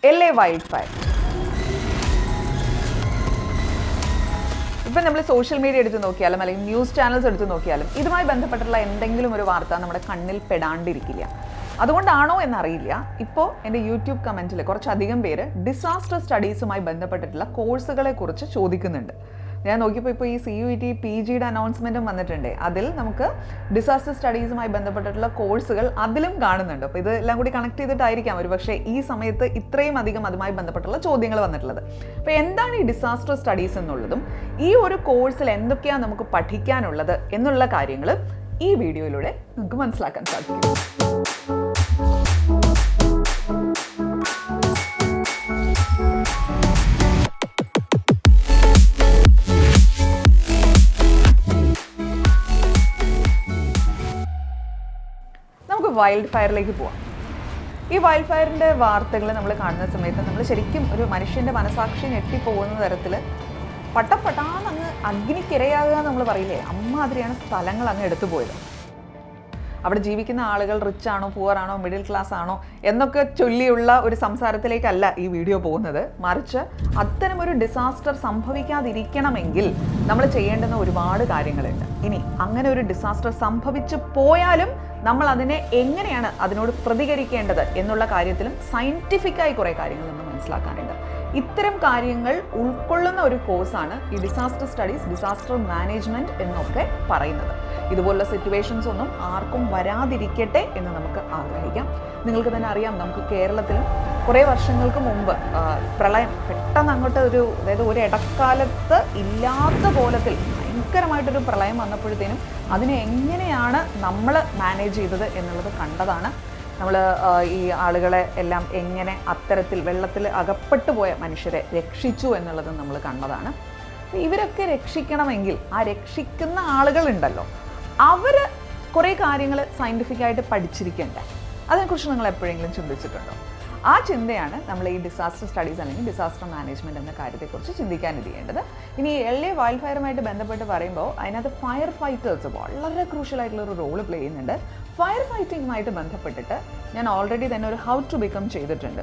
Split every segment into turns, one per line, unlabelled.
LA wild fire. ഇപ്പം നമ്മൾ social media എടുത്ത് നോക്കിയാലും അല്ലെങ്കിൽ ന്യൂസ് ചാനൽസ് എടുത്ത് നോക്കിയാലും ഇതുമായി ബന്ധപ്പെട്ടുള്ള എന്തെങ്കിലും ഒരു വാർത്ത നമ്മുടെ കണ്ണിൽ പെടാണ്ടിരിക്കില്ല. അതുകൊണ്ടാണോ എന്നറിയില്ല, ഇപ്പോൾ എൻ്റെ യൂട്യൂബ് കമൻറ്റിൽ കുറച്ചധികം പേര് ഡിസാസ്റ്റർ സ്റ്റഡീസുമായി ബന്ധപ്പെട്ടിട്ടുള്ള കോഴ്സുകളെ കുറിച്ച് ചോദിക്കുന്നുണ്ട്. ഞാൻ നോക്കിയപ്പോൾ ഇപ്പോൾ ഈ CUET PG അനൗൺസ്മെൻറ്റും വന്നിട്ടുണ്ട്. അതിൽ നമുക്ക് ഡിസാസ്റ്റർ സ്റ്റഡീസുമായി ബന്ധപ്പെട്ടിട്ടുള്ള കോഴ്സുകൾ അതിലും കാണുന്നുണ്ട്. അപ്പോൾ ഇതെല്ലാം കൂടി കണക്ട് ചെയ്തിട്ടായിരിക്കാം ഒരു പക്ഷേ ഈ സമയത്ത് ഇത്രയും അധികം അതുമായി ബന്ധപ്പെട്ടുള്ള ചോദ്യങ്ങൾ വന്നിട്ടുള്ളത്. അപ്പോൾ എന്താണ് ഈ ഡിസാസ്റ്റർ സ്റ്റഡീസ് എന്നുള്ളതും ഈ ഒരു കോഴ്സിൽ എന്തൊക്കെയാണ് നമുക്ക് പഠിക്കാനുള്ളത് എന്നുള്ള കാര്യങ്ങൾ ഈ വീഡിയോയിലൂടെ നമുക്ക് മനസ്സിലാക്കാൻ സാധിക്കും. വൈൽഡ് ഫയറിലേക്ക് പോവാം. ഈ വൈൽഡ് ഫയറിൻ്റെ വാർത്തകൾ നമ്മൾ കാണുന്ന സമയത്ത് നമ്മൾ ശരിക്കും ഒരു മനുഷ്യൻ്റെ മനസാക്ഷി ഞെട്ടിപ്പോകുന്ന തരത്തിൽ പട്ടപ്പട്ടാന്നങ്ങ് അഗ്നിക്കിരയാകുക നമ്മൾ പറയില്ലേ, അമ്മാതിരിയാണ് സ്ഥലങ്ങൾ അങ്ങ് എടുത്തു പോയത്. അവിടെ ജീവിക്കുന്ന ആളുകൾ റിച്ച് ആണോ പുവർ ആണോ മിഡിൽ ക്ലാസ് ആണോ എന്നൊക്കെ ചൊല്ലിയുള്ള ഒരു സംസാരത്തിലേക്കല്ല ഈ വീഡിയോ പോകുന്നത്. മറിച്ച് അത്തരമൊരു ഡിസാസ്റ്റർ സംഭവിക്കാതിരിക്കണമെങ്കിൽ നമ്മൾ ചെയ്യേണ്ടുന്ന ഒരുപാട് കാര്യങ്ങളുണ്ട്. ഇനി അങ്ങനെ ഒരു ഡിസാസ്റ്റർ സംഭവിച്ചു പോയാലും നമ്മൾ അതിനെ എങ്ങനെയാണ് അതിനോട് പ്രതികരിക്കേണ്ടത് എന്നുള്ള കാര്യത്തിലും സയൻറ്റിഫിക്കായി കുറേ കാര്യങ്ങൾ നമ്മൾ മനസ്സിലാക്കാനുണ്ട്. ഇത്തരം കാര്യങ്ങൾ ഉൾക്കൊള്ളുന്ന ഒരു കോഴ്സാണ് ഈ ഡിസാസ്റ്റർ സ്റ്റഡീസ്, ഡിസാസ്റ്റർ മാനേജ്മെൻറ്റ് എന്നൊക്കെ പറയുന്നത്. ഇതുപോലുള്ള സിറ്റുവേഷൻസ് ഒന്നും ആർക്കും വരാതിരിക്കട്ടെ എന്ന് നമുക്ക് ആഗ്രഹിക്കാം. നിങ്ങൾക്ക് തന്നെ അറിയാം, നമുക്ക് കേരളത്തിലും കുറേ വർഷങ്ങൾക്ക് മുമ്പ് പ്രളയം പെട്ടെന്ന് അങ്ങോട്ട് അതായത് ഒരു ഇടക്കാലത്ത് ഇല്ലാത്ത കോലത്തിൽ ഭയങ്കരമായിട്ടൊരു പ്രളയം വന്നപ്പോഴത്തേനും അതിനെ എങ്ങനെയാണ് നമ്മൾ മാനേജ് ചെയ്തത് എന്നുള്ളത് കണ്ടതാണ്. നമ്മൾ ഈ ആളുകളെ എല്ലാം എങ്ങനെ അത്തരത്തിൽ വെള്ളത്തിൽ അകപ്പെട്ടു പോയ മനുഷ്യരെ രക്ഷിച്ചു എന്നുള്ളത് നമ്മൾ കണ്ടതാണ്. ഇവരൊക്കെ രക്ഷിക്കണമെങ്കിൽ ആ രക്ഷിക്കുന്ന ആളുകളുണ്ടല്ലോ, അവർ കുറേ കാര്യങ്ങൾ സയൻറ്റിഫിക്കായിട്ട് പഠിച്ചിരിക്കേണ്ട. അതിനെക്കുറിച്ച് നിങ്ങൾ എപ്പോഴെങ്കിലും ചിന്തിച്ചിട്ടുണ്ടോ? ആ ചിന്തയാണ് നമ്മൾ ഈ ഡിസാസ്റ്റർ സ്റ്റഡീസ് അല്ലെങ്കിൽ ഡിസാസ്റ്റർ മാനേജ്മെൻറ്റ് എന്ന കാര്യത്തെക്കുറിച്ച് ചിന്തിക്കാനിരിക്കേണ്ടത്. ഇനി LA വൈൽഡ് ഫയറുമായിട്ട് ബന്ധപ്പെട്ട് പറയുമ്പോൾ അതിനകത്ത് ഫയർ ഫൈറ്റേഴ്സ് വളരെ ക്രൂഷ്യലായിട്ടുള്ളൊരു റോള് പ്ലേ ചെയ്യുന്നുണ്ട്. ഫയർ ഫൈറ്റിങ്ങുമായിട്ട് ബന്ധപ്പെട്ടിട്ട് ഞാൻ ഓൾറെഡി തന്നെ ഒരു ഹൗ ടു ബിക്കം ചെയ്തിട്ടുണ്ട്.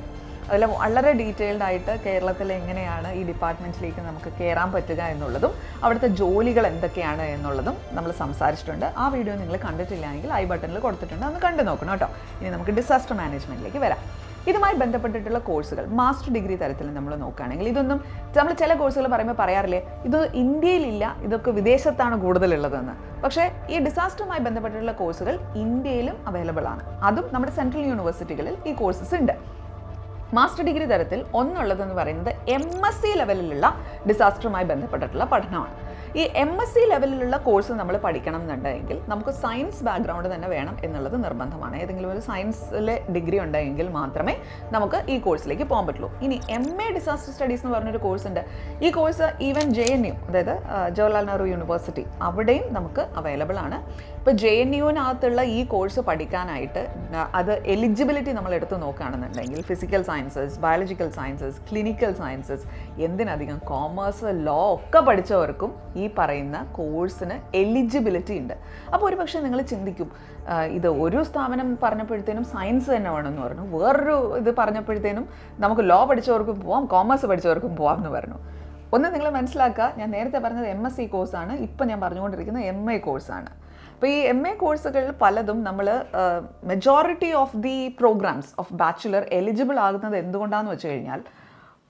അതിൽ വളരെ ഡീറ്റെയിൽഡ് ആയിട്ട് കേരളത്തിൽ എങ്ങനെയാണ് ഈ ഡിപ്പാർട്ട്മെൻറ്റിലേക്ക് നമുക്ക് കയറാൻ പറ്റുക എന്നുള്ളതും അവിടുത്തെ ജോലികൾ എന്തൊക്കെയാണ് എന്നുള്ളതും നമ്മൾ സംസാരിച്ചിട്ടുണ്ട്. ആ വീഡിയോ നിങ്ങൾ കണ്ടിട്ടില്ല എങ്കിൽ ഐ ബട്ടണിൽ കൊടുത്തിട്ടുണ്ട്, ഒന്ന് കണ്ടു നോക്കണം കേട്ടോ. ഇനി നമുക്ക് ഡിസാസ്റ്റർ മാനേജ്മെൻറ്റിലേക്ക് വരാം. ഇതുമായി ബന്ധപ്പെട്ടിട്ടുള്ള കോഴ്സുകൾ മാസ്റ്റർ ഡിഗ്രി തലത്തിൽ നമ്മൾ നോക്കുകയാണെങ്കിൽ ഇതൊന്നും നമ്മൾ ചില കോഴ്സുകൾ പറയുമ്പോൾ പറയാറില്ലേ ഇത് ഇന്ത്യയിലില്ല, ഇതൊക്കെ വിദേശത്താണ് കൂടുതലുള്ളതെന്ന്. പക്ഷേ ഈ ഡിസാസ്റ്ററുമായി ബന്ധപ്പെട്ടിട്ടുള്ള കോഴ്സുകൾ ഇന്ത്യയിലും അവൈലബിൾ ആണ്. അതും നമ്മുടെ സെൻട്രൽ യൂണിവേഴ്സിറ്റികളിൽ ഈ കോഴ്സസ് ഉണ്ട്. മാസ്റ്റർ ഡിഗ്രി തരത്തിൽ ഒന്നുള്ളതെന്ന് പറയുന്നത് MSc ലെവലിലുള്ള ഡിസാസ്റ്ററുമായി ബന്ധപ്പെട്ടിട്ടുള്ള പഠനമാണ്. ഈ MSc ലെവലിലുള്ള കോഴ്സ് നമ്മൾ പഠിക്കണം എന്നുണ്ടെങ്കിൽ നമുക്ക് സയൻസ് ബാക്ക്ഗ്രൗണ്ട് തന്നെ വേണം എന്നുള്ളത് നിർബന്ധമാണ്. ഏതെങ്കിലും ഒരു സയൻസിലെ ഡിഗ്രി ഉണ്ടെങ്കിൽ മാത്രമേ നമുക്ക് ഈ കോഴ്സിലേക്ക് പോകാൻ പറ്റുള്ളൂ. ഇനി MA ഡിസാസ്റ്റർ സ്റ്റഡീസ് എന്ന് പറഞ്ഞൊരു കോഴ്സ് ഉണ്ട്. ഈ കോഴ്സ് ഈവൻ JNU, അതായത് ജവഹർലാൽ നെഹ്റു യൂണിവേഴ്സിറ്റി, അവിടെയും നമുക്ക് അവൈലബിൾ ആണ്. ഇപ്പോൾ JNUവിനകത്തുള്ള ഈ കോഴ്സ് പഠിക്കാനായിട്ട് അത് എലിജിബിലിറ്റി നമ്മൾ എടുത്ത് നോക്കുകയാണെന്നുണ്ടെങ്കിൽ physical sciences, biological sciences, clinical sciences, എന്തിനധികം കോമേഴ്സ്, ലോ ഒക്കെ പഠിച്ചവർക്കും ഈ പറയുന്ന കോഴ്സിന് എലിജിബിലിറ്റി ഉണ്ട്. അപ്പോൾ ഒരു പക്ഷേ നിങ്ങൾ ചിന്തിക്കും, ഇത് ഒരു സ്ഥാപനം പറഞ്ഞപ്പോഴത്തേനും സയൻസ് തന്നെ വേണമെന്ന് പറഞ്ഞു, വേറൊരു ഇത് പറഞ്ഞപ്പോഴത്തേനും നമുക്ക് ലോ പഠിച്ചവർക്കും പോവാം, കോമേഴ്സ് പഠിച്ചവർക്കും പോവാം എന്ന് പറഞ്ഞു. ഒന്ന് നിങ്ങൾ മനസ്സിലാക്കുക, ഞാൻ നേരത്തെ പറഞ്ഞത് MSc കോഴ്സാണ്, ഇപ്പം ഞാൻ പറഞ്ഞുകൊണ്ടിരിക്കുന്നത് MA കോഴ്സാണ്. അപ്പോൾ ഈ MA കോഴ്സുകളിൽ പലതും നമ്മൾ majority of the programmes of bachelor eligible ആകുന്നത് എന്തുകൊണ്ടാണെന്ന് വെച്ച് കഴിഞ്ഞാൽ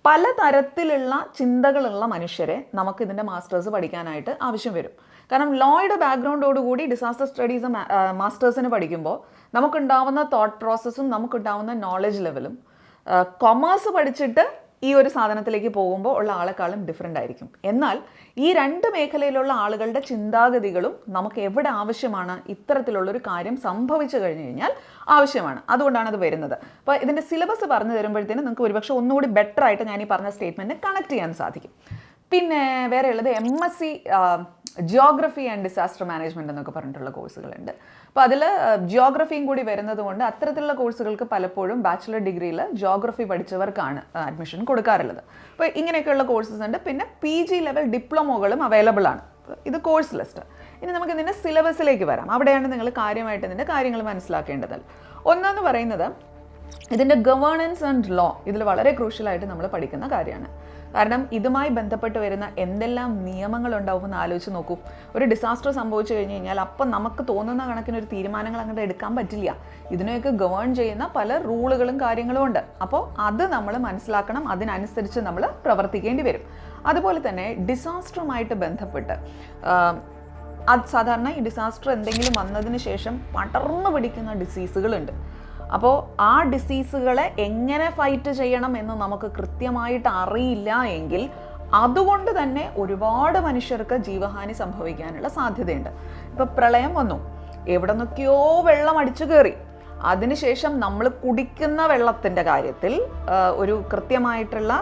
പലതരത്തിലുള്ള ചിന്തകളുള്ള മനുഷ്യരെ നമുക്ക് ഇതിൻ്റെ മാസ്റ്റേഴ്സ് പഠിക്കാനായിട്ട് ആവശ്യം വരും. കാരണം ലോയുടെ ബാക്ക്ഗ്രൗണ്ടോടുകൂടി ഡിസാസ്റ്റർ സ്റ്റഡീസ് മാസ്റ്റേഴ്സിന് പഠിക്കുമ്പോൾ നമുക്കുണ്ടാവുന്ന തോട്ട് പ്രോസസ്സും നമുക്കുണ്ടാവുന്ന നോളജ് ലെവലും കൊമേഴ്സ് പഠിച്ചിട്ട് ഈ ഒരു സാധനത്തിലേക്ക് പോകുമ്പോൾ ഉള്ള ആളെക്കാളും ഡിഫറെൻ്റ് ആയിരിക്കും. എന്നാൽ ഈ രണ്ട് മേഖലയിലുള്ള ആളുകളുടെ ചിന്താഗതികളും നമുക്ക് എവിടെ ആവശ്യമാണ്, ഇത്തരത്തിലുള്ളൊരു കാര്യം സംഭവിച്ചു കഴിഞ്ഞു കഴിഞ്ഞാൽ ആവശ്യമാണ്. അതുകൊണ്ടാണ് അത് വരുന്നത്. അപ്പോൾ ഇതിൻ്റെ സിലബസ് പറഞ്ഞു തരുമ്പോഴത്തേനും നിങ്ങൾക്ക് ഒരുപക്ഷെ ഒന്നുകൂടി ബെറ്റർ ആയിട്ട് ഞാൻ ഈ പറഞ്ഞ സ്റ്റേറ്റ്മെൻറ്റ് കണക്ട് ചെയ്യാൻ സാധിക്കും. പിന്നെ വേറെ ഉള്ളത് MSc geography and disaster management എന്നൊക്കെ പറഞ്ഞിട്ടുള്ള കോഴ്സുകളുണ്ട്. അപ്പോൾ അതിൽ ജിയോഗ്രഫിയും കൂടി വരുന്നത് കൊണ്ട് അത്തരത്തിലുള്ള കോഴ്സുകൾക്ക് പലപ്പോഴും ബാച്ചിലർ ഡിഗ്രിയിൽ ജിയോഗ്രഫി പഠിച്ചവർക്കാണ് അഡ്മിഷൻ കൊടുക്കാറുള്ളത്. അപ്പോൾ ഇങ്ങനെയൊക്കെയുള്ള കോഴ്സസ് ഉണ്ട്. പിന്നെ PG ലെവൽ ഡിപ്ലോമകളും അവൈലബിൾ ആണ്. ഇത് കോഴ്സ് ലിസ്റ്റ്. ഇനി നമുക്ക് ഇതിൻ്റെ സിലബസിലേക്ക് വരാം. അവിടെയാണ് നിങ്ങൾ കാര്യമായിട്ട് ഇതിൻ്റെ കാര്യങ്ങൾ മനസ്സിലാക്കേണ്ടത്. ഒന്നെന്ന് പറയുന്നത് ഇതിൻ്റെ ഗവേണൻസ് ആൻഡ് ലോ ഇതിൽ വളരെ ക്രൂഷ്യലായിട്ട് നമ്മൾ പഠിക്കുന്ന കാര്യമാണ്. കാരണം ഇതുമായി ബന്ധപ്പെട്ട് വരുന്ന എന്തെല്ലാം നിയമങ്ങളുണ്ടാവുമെന്ന് ആലോചിച്ച് നോക്കൂ. ഒരു ഡിസാസ്റ്റർ സംഭവിച്ചു കഴിഞ്ഞ് കഴിഞ്ഞാൽ അപ്പം നമുക്ക് തോന്നുന്ന കണക്കിനൊരു തീരുമാനങ്ങൾ അങ്ങോട്ട് എടുക്കാൻ പറ്റില്ല. ഇതിനെയൊക്കെ ഗവേൺ ചെയ്യുന്ന പല റൂളുകളും കാര്യങ്ങളും ഉണ്ട്. അപ്പോൾ അത് നമ്മൾ മനസ്സിലാക്കണം, അതിനനുസരിച്ച് നമ്മൾ പ്രവർത്തിക്കേണ്ടി വരും. അതുപോലെ തന്നെ ഡിസാസ്റ്ററുമായിട്ട് ബന്ധപ്പെട്ട് അത് സാധാരണ ഈ ഡിസാസ്റ്റർ എന്തെങ്കിലും വന്നതിന് ശേഷം പടർന്നു പിടിക്കുന്ന ഡിസീസുകളുണ്ട്. അപ്പോൾ ആ ഡിസീസുകളെ എങ്ങനെ ഫൈറ്റ് ചെയ്യണം എന്ന് നമുക്ക് കൃത്യമായിട്ട് അറിയില്ല എങ്കിൽ അതുകൊണ്ട് തന്നെ ഒരുപാട് മനുഷ്യർക്ക് ജീവഹാനി സംഭവിക്കാനുള്ള സാധ്യതയുണ്ട്. ഇപ്പോൾ പ്രളയം വന്നു, എവിടെ നിന്നൊക്കെയോ വെള്ളം അടിച്ചു കയറി. അതിനുശേഷം നമ്മൾ കുടിക്കുന്ന വെള്ളത്തിൻ്റെ കാര്യത്തിൽ ഒരു കൃത്യമായിട്ടുള്ള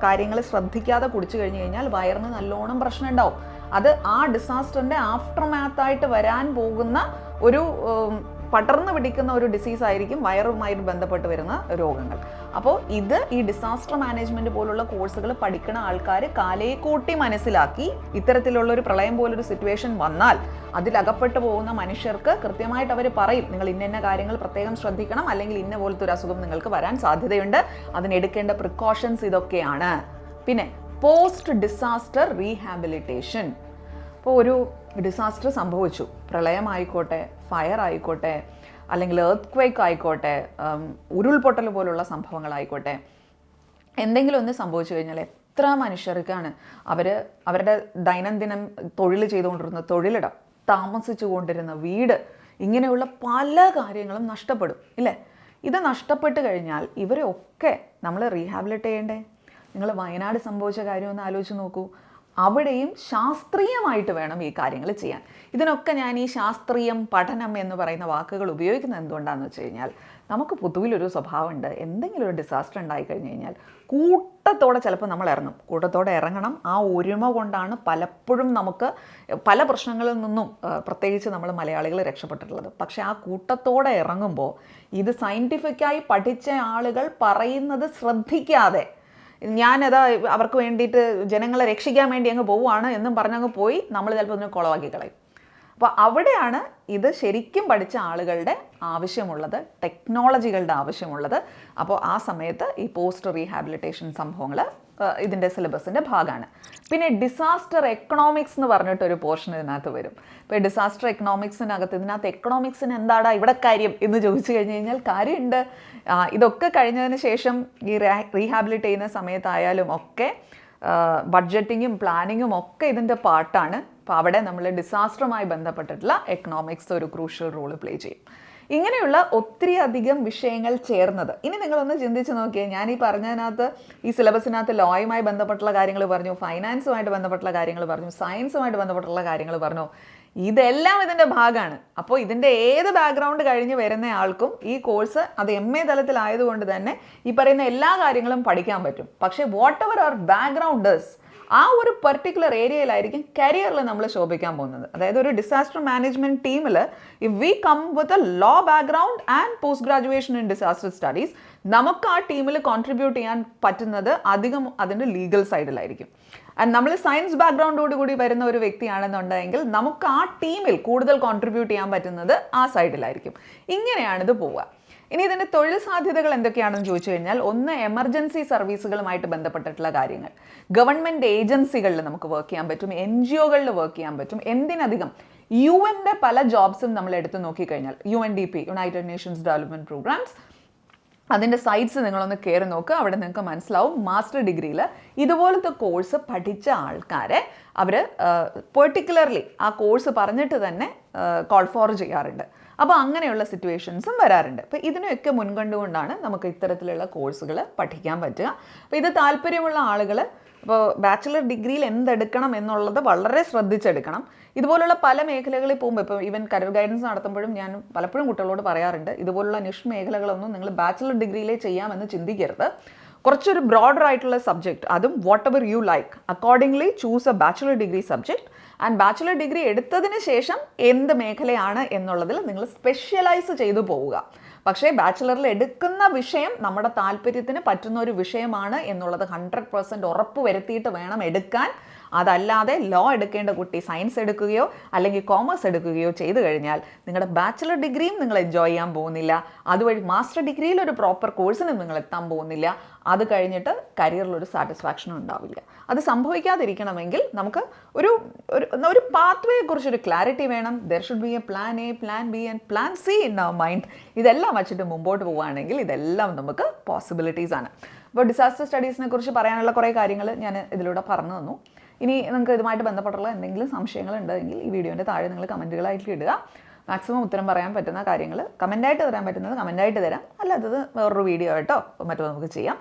കാര്യങ്ങൾ ശ്രദ്ധിക്കാതെ കുടിച്ചു കഴിഞ്ഞു കഴിഞ്ഞാൽ വയറിന് നല്ലോണം പ്രശ്നം ഉണ്ടാവും. അത് ആ ഡിസാസ്റ്ററിൻ്റെ ആഫ്റ്റർ മാത്തായിട്ട് വരാൻ പോകുന്ന ഒരു പടർന്നു പിടിക്കുന്ന ഒരു ഡിസീസ് ആയിരിക്കും വയറുമായിട്ട് ബന്ധപ്പെട്ട് വരുന്ന രോഗങ്ങൾ. അപ്പോൾ ഇത് ഈ ഡിസാസ്റ്റർ മാനേജ്മെൻറ്റ് പോലുള്ള കോഴ്സുകൾ പഠിക്കുന്ന ആൾക്കാർ കാലേക്കൂട്ടി മനസ്സിലാക്കി ഇത്തരത്തിലുള്ള ഒരു പ്രളയം പോലൊരു സിറ്റുവേഷൻ വന്നാൽ അതിലകപ്പെട്ടു പോകുന്ന മനുഷ്യർക്ക് കൃത്യമായിട്ട് അവർ പറയും, നിങ്ങൾ ഇന്ന കാര്യങ്ങൾ പ്രത്യേകം ശ്രദ്ധിക്കണം, അല്ലെങ്കിൽ ഇന്ന പോലത്തെ ഒരു അസുഖം നിങ്ങൾക്ക് വരാൻ സാധ്യതയുണ്ട്, അതിനെടുക്കേണ്ട പ്രിക്കോഷൻസ് ഇതൊക്കെയാണ്. പിന്നെ പോസ്റ്റ് ഡിസാസ്റ്റർ റീഹാബിലിറ്റേഷൻ. ഇപ്പോൾ ഒരു ഡിസാസ്റ്റർ സംഭവിച്ചു, പ്രളയമായിക്കോട്ടെ, ഫയർ ആയിക്കോട്ടെ, അല്ലെങ്കിൽ എർത്ത് ക്വേക്ക് ആയിക്കോട്ടെ, ഉരുൾപൊട്ടൽ പോലുള്ള സംഭവങ്ങളായിക്കോട്ടെ, എന്തെങ്കിലും ഒന്ന് സംഭവിച്ചു കഴിഞ്ഞാൽ എത്ര മനുഷ്യർക്കാണ് അവരുടെ ദൈനംദിനം തൊഴിൽ ചെയ്തുകൊണ്ടിരുന്ന തൊഴിലിടം, താമസിച്ചു കൊണ്ടിരുന്ന വീട്, ഇങ്ങനെയുള്ള പല കാര്യങ്ങളും നഷ്ടപ്പെടും ഇല്ലേ? ഇത് നഷ്ടപ്പെട്ട് കഴിഞ്ഞാൽ ഇവരെ ഒക്കെ നമ്മൾ റീഹാബിലിറ്റ് ചെയ്യണ്ടേ? നിങ്ങൾ വയനാട് സംഭവിച്ച കാര്യം ഒന്ന് ആലോചിച്ച് നോക്കൂ. അവിടെയും ശാസ്ത്രീയമായിട്ട് വേണം ഈ കാര്യങ്ങൾ ചെയ്യാൻ. ഇതിനൊക്കെ ഞാൻ ഈ ശാസ്ത്രീയം, പഠനം എന്ന് പറയുന്ന വാക്കുകൾ ഉപയോഗിക്കുന്നത് എന്തുകൊണ്ടാണെന്ന് വെച്ച് കഴിഞ്ഞാൽ നമുക്ക് പൊതുവിലൊരു സ്വഭാവമുണ്ട്, എന്തെങ്കിലും ഒരു ഡിസാസ്റ്റർ ഉണ്ടായി കഴിഞ്ഞ് കഴിഞ്ഞാൽ കൂട്ടത്തോടെ ചിലപ്പോൾ നമ്മൾ ഇറങ്ങും. കൂട്ടത്തോടെ ഇറങ്ങണം. ആ ഒരുമ കൊണ്ടാണ് പലപ്പോഴും നമുക്ക് പല പ്രശ്നങ്ങളിൽ നിന്നും പ്രത്യേകിച്ച് നമ്മൾ മലയാളികൾ രക്ഷപ്പെട്ടിട്ടുള്ളത്. പക്ഷേ ആ കൂട്ടത്തോടെ ഇറങ്ങുമ്പോൾ ഇത് സയൻറ്റിഫിക്കായി പഠിച്ച ആളുകൾ പറയുന്നത് ശ്രദ്ധിക്കാതെ ഞാനതാ അവർക്ക് വേണ്ടിയിട്ട് ജനങ്ങളെ രക്ഷിക്കാൻ വേണ്ടി അങ്ങ് പോവുകയാണ് എന്നും പറഞ്ഞങ്ങ് പോയി നമ്മൾ ചിലപ്പോൾ ഒന്ന് കുളവാക്കി കളയും. അപ്പോൾ അവിടെയാണ് ഇത് ശരിക്കും പഠിച്ച ആളുകളുടെ ആവശ്യമുള്ളത്, ടെക്നോളജികളുടെ ആവശ്യമുള്ളത്. അപ്പോൾ ആ സമയത്ത് ഈ പോസ്റ്റ് റീഹാബിലിറ്റേഷൻ സംഭവങ്ങൾ ഇതിൻ്റെ സിലബസിൻ്റെ ഭാഗമാണ്. പിന്നെ ഡിസാസ്റ്റർ എക്കണോമിക്സ് എന്ന് പറഞ്ഞിട്ടൊരു പോർഷൻ ഇതിനകത്ത് വരും. ഇപ്പോൾ ഡിസാസ്റ്റർ എക്കണോമിക്സിനകത്ത് ഇതിനകത്ത് എക്കണോമിക്സിന് എന്താടാ ഇവിടെ കാര്യം എന്ന് ചോദിച്ചു കഴിഞ്ഞ് കഴിഞ്ഞാൽ കാര്യമുണ്ട്. ഇതൊക്കെ കഴിഞ്ഞതിന് ശേഷം ഈ റീഹാബിലിറ്റ് ചെയ്യുന്ന സമയത്തായാലും ഒക്കെ ബഡ്ജറ്റിങ്ങും പ്ലാനിങ്ങും ഒക്കെ ഇതിൻ്റെ പാർട്ടാണ്. അപ്പോൾ അവിടെ നമ്മൾ ഡിസാസ്റ്ററുമായി ബന്ധപ്പെട്ടിട്ടുള്ള എക്കണോമിക്സ് ഒരു ക്രൂഷ്യൽ റോൾ പ്ലേ ചെയ്യും. ഇങ്ങനെയുള്ള ഒത്തിരി അധികം വിഷയങ്ങൾ ചേർന്നത്. ഇനി നിങ്ങളൊന്ന് ചിന്തിച്ച് നോക്കിയേ, ഞാൻ ഈ പറഞ്ഞതിനകത്ത് ഈ സിലബസിനകത്ത് ലോയുമായി ബന്ധപ്പെട്ടുള്ള കാര്യങ്ങൾ പറഞ്ഞു, ഫൈനാൻസുമായിട്ട് ബന്ധപ്പെട്ടുള്ള കാര്യങ്ങൾ പറഞ്ഞു, സയൻസുമായിട്ട് ബന്ധപ്പെട്ടുള്ള കാര്യങ്ങൾ പറഞ്ഞു. ഇതെല്ലാം ഇതിൻ്റെ ഭാഗമാണ്. അപ്പോൾ ഇതിൻ്റെ ഏത് ബാക്ക്ഗ്രൗണ്ട് കഴിഞ്ഞ് വരുന്ന ആൾക്കും ഈ കോഴ്സ് അത് MA തലത്തിലായതുകൊണ്ട് തന്നെ ഈ പറയുന്ന എല്ലാ കാര്യങ്ങളും പഠിക്കാൻ പറ്റും. പക്ഷേ whatever our background is, ആ ഒരു പെർട്ടിക്കുലർ ഏരിയയിലായിരിക്കും കരിയറിൽ നമ്മൾ ശോഭിക്കാൻ പോകുന്നത്. അതായത് ഒരു ഡിസാസ്റ്റർ മാനേജ്മെൻറ്റ് ടീമിൽ if we come with a law background and post graduation in disaster studies, നമുക്ക് ആ ടീമിൽ കോൺട്രിബ്യൂട്ട് ചെയ്യാൻ പറ്റുന്നത് അധികം അതിൻ്റെ ലീഗൽ സൈഡിലായിരിക്കും. ആൻഡ് നമ്മൾ സയൻസ് ബാക്ക്ഗ്രൗണ്ടോട് കൂടി വരുന്ന ഒരു വ്യക്തിയാണെന്നുണ്ടെങ്കിൽ നമുക്ക് ആ ടീമിൽ കൂടുതൽ കോൺട്രിബ്യൂട്ട് ചെയ്യാൻ പറ്റുന്നത് ആ സൈഡിലായിരിക്കും. ഇങ്ങനെയാണിത് പോവുക. ഇനി ഇതിൻ്റെ തൊഴിൽ സാധ്യതകൾ എന്തൊക്കെയാണെന്ന് ചോദിച്ചു കഴിഞ്ഞാൽ, ഒന്ന് എമർജൻസി സർവീസുകളുമായിട്ട് ബന്ധപ്പെട്ടിട്ടുള്ള കാര്യങ്ങൾ. ഗവൺമെൻറ് ഏജൻസികളിൽ നമുക്ക് വർക്ക് ചെയ്യാൻ പറ്റും, NGOകളിൽ വർക്ക് ചെയ്യാൻ പറ്റും. എന്തിനധികം UN പല ജോബ്സും നമ്മൾ എടുത്ത് നോക്കിക്കഴിഞ്ഞാൽ UNDP, United Nations development programmes, അതിൻ്റെ സൈറ്റ്സ് നിങ്ങളൊന്ന് കയറി നോക്കുക. അവിടെ നിങ്ങൾക്ക് മനസ്സിലാവും മാസ്റ്റർ ഡിഗ്രിയിൽ ഇതുപോലത്തെ കോഴ്സ് പഠിച്ച ആൾക്കാരെ അവർ പെർട്ടിക്കുലർലി ആ കോഴ്സ് പറഞ്ഞിട്ട് തന്നെ കോൾ ഫോർ ചെയ്യാറുണ്ട്. അപ്പോൾ അങ്ങനെയുള്ള സിറ്റുവേഷൻസും വരാറുണ്ട്. അപ്പോൾ ഇതിനെയൊക്കെ മുൻകണ്ടുകൊണ്ടാണ് നമുക്ക് ഇത്തരത്തിലുള്ള കോഴ്സുകൾ പഠിക്കാൻ പറ്റുക. അപ്പോൾ ഇത് താല്പര്യമുള്ള ആളുകൾ അപ്പോൾ ബാച്ചിലർ ഡിഗ്രിയിൽ എന്തെടുക്കണം എന്നുള്ളത് വളരെ ശ്രദ്ധിച്ചെടുക്കണം. ഇതുപോലുള്ള പല മേഖലകളിൽ പോകുമ്പോൾ, ഇപ്പോൾ ഈവൻ കരിയർ ഗൈഡൻസ് നടത്തുമ്പോഴും ഞാൻ പലപ്പോഴും കുട്ടികളോട് പറയാറുണ്ട്, ഇതുപോലുള്ള നിഷ് മേഖലകളൊന്നും നിങ്ങൾ ബാച്ചിലർ ഡിഗ്രിയിലേ ചെയ്യാമെന്ന് ചിന്തിക്കരുത്. കുറച്ചൊരു ബ്രോഡർ ആയിട്ടുള്ള സബ്ജക്റ്റ്, അതും what ever you like, accordingly choose A bachelor degree subject. And bachelor degree എടുത്തതിന് ശേഷം എന്ത് മേഖലയാണ് എന്നുള്ളതിൽ നിങ്ങൾ സ്പെഷ്യലൈസ് ചെയ്തു പോവുക. പക്ഷേ ബാച്ചിലറിൽ എടുക്കുന്ന വിഷയം നമ്മുടെ താല്പര്യത്തിന് പറ്റുന്ന ഒരു വിഷയമാണ് എന്നുള്ളത് 100% ഉറപ്പ് വരുത്തിയിട്ട് വേണം എടുക്കാൻ. അതല്ലാതെ ലോ എടുക്കേണ്ട കുട്ടി സയൻസ് എടുക്കുകയോ അല്ലെങ്കിൽ കോമേഴ്സ് എടുക്കുകയോ ചെയ്തു കഴിഞ്ഞാൽ നിങ്ങളുടെ ബാച്ചിലർ ഡിഗ്രിയും നിങ്ങൾ എൻജോയ് ചെയ്യാൻ പോകുന്നില്ല, അതുവഴി മാസ്റ്റർ ഡിഗ്രിയിൽ ഒരു പ്രോപ്പർ കോഴ്സിന് നിങ്ങൾ എത്താൻ പോകുന്നില്ല, അത് കഴിഞ്ഞിട്ട് കരിയറിലൊരു സാറ്റിസ്ഫാക്ഷനും ഉണ്ടാവില്ല. അത് സംഭവിക്കാതിരിക്കണമെങ്കിൽ നമുക്ക് ഒരു പാത്വേയെ കുറിച്ചൊരു ക്ലാരിറ്റി വേണം. There should be a plan A, plan B and plan C in our mind. ഇതെല്ലാം വച്ചിട്ട് മുമ്പോട്ട് പോവുകയാണെങ്കിൽ ഇതെല്ലാം നമുക്ക് പോസിബിലിറ്റീസ് ആണ്. അപ്പോൾ ഡിസാസ്റ്റർ സ്റ്റഡീസിനെ കുറിച്ച് പറയാനുള്ള കുറേ കാര്യങ്ങൾ ഞാൻ ഇതിലൂടെ പറഞ്ഞു തന്നു. ഇനി നിങ്ങൾക്ക് ഇതുമായിട്ട് ബന്ധപ്പെട്ടുള്ള എന്തെങ്കിലും സംശയങ്ങൾ ഉണ്ടെങ്കിൽ ഈ വീഡിയോൻ്റെ താഴെ നിങ്ങൾ കമൻറ്റുകളായിട്ട് ഇടുക. മാക്സിമം ഉത്തരം പറയാൻ പറ്റുന്ന കാര്യങ്ങൾ കമൻറ്റായിട്ട് തരാൻ പറ്റുന്നത് കമൻറ്റായിട്ട് തരാം, അല്ലാത്തത് വേറൊരു വീഡിയോ ആയിട്ടോ മറ്റോ നമുക്ക് ചെയ്യാം.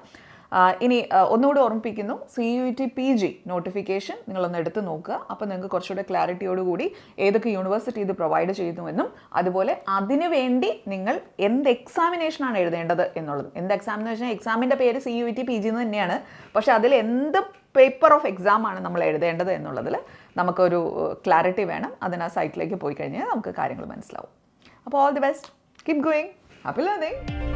ഇനി ഒന്നുകൂടി ഓർമ്മിപ്പിക്കുന്നു, CUET PG നോട്ടിഫിക്കേഷൻ നിങ്ങളൊന്ന് എടുത്ത് നോക്കുക. അപ്പോൾ നിങ്ങൾക്ക് കുറച്ചുകൂടെ ക്ലാരിറ്റിയോടുകൂടി ഏതൊക്കെ യൂണിവേഴ്സിറ്റി ഇത് പ്രൊവൈഡ് ചെയ്യുന്നുവെന്നും അതുപോലെ അതിനു വേണ്ടി നിങ്ങൾ എന്ത് എക്സാമിനേഷനാണ് എഴുതേണ്ടത് എന്നുള്ളത്. എന്ത് എക്സാമിനേഷൻ, എക്സാമിൻ്റെ പേര് CUET PG എന്ന് തന്നെയാണ്, പക്ഷേ അതിൽ എന്ത് പേപ്പർ ഓഫ് എക്സാം ആണ് നമ്മൾ എഴുതേണ്ടത് എന്നുള്ളതിൽ നമുക്കൊരു ക്ലാരിറ്റി വേണം. അതിന് ആ സൈറ്റിലേക്ക് പോയി കഴിഞ്ഞാൽ നമുക്ക് കാര്യങ്ങൾ മനസ്സിലാവും. അപ്പോൾ all the best, keep going, happy learning.